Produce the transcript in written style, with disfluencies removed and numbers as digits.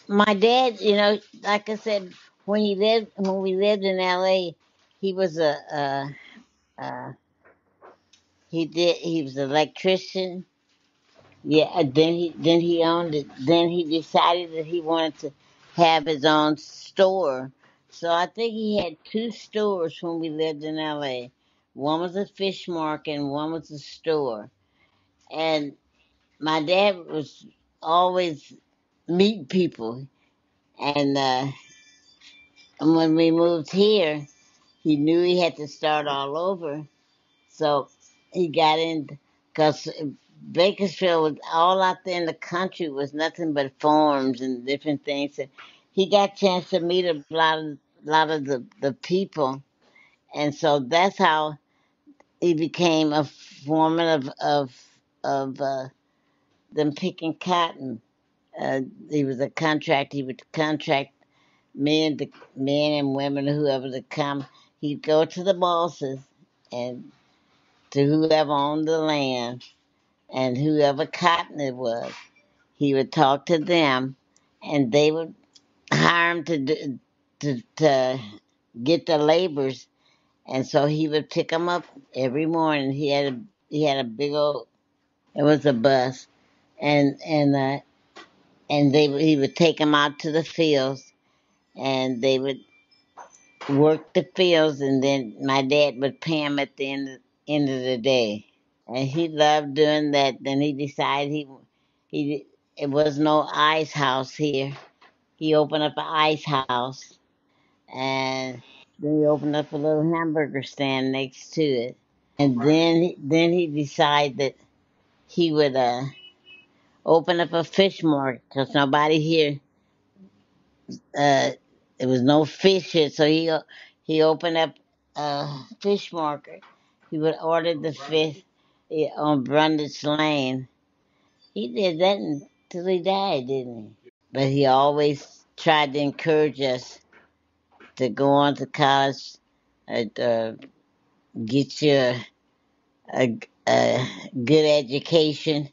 My dad, like I said, when we lived in L.A., he was a he was an electrician. Yeah, then he owned it. Then he decided that he wanted to have his own store. So I think he had two stores when we lived in L.A. One was a fish market and one was a store. And my dad was always meet people. And when we moved here, he knew he had to start all over. So he got in because Bakersfield was all out there in the country was nothing but farms and different things. So he got a chance to meet a lot of the people, and so that's how he became a foreman of them picking cotton. He was a contract. He would contract men and women, whoever to come. He'd go to the bosses and to whoever owned the land and whoever cotton it was. He would talk to them, and they would hire him to get the laborers, and so he would pick them up every morning. He had a big old, it was a bus, and he would take them out to the fields, and they would work the fields, and then my dad would pay him at the end of the day. And he loved doing that. Then he decided he it was no ice house here. He opened up an ice house, and then he opened up a little hamburger stand next to it. And then he decided that he would open up a fish market because nobody here, uh, there was no fish here, so he opened up a fish market. He would order the fish on Brundage Lane. He did that until he died, didn't he? But he always tried to encourage us to go on to college, uh, get you a good education,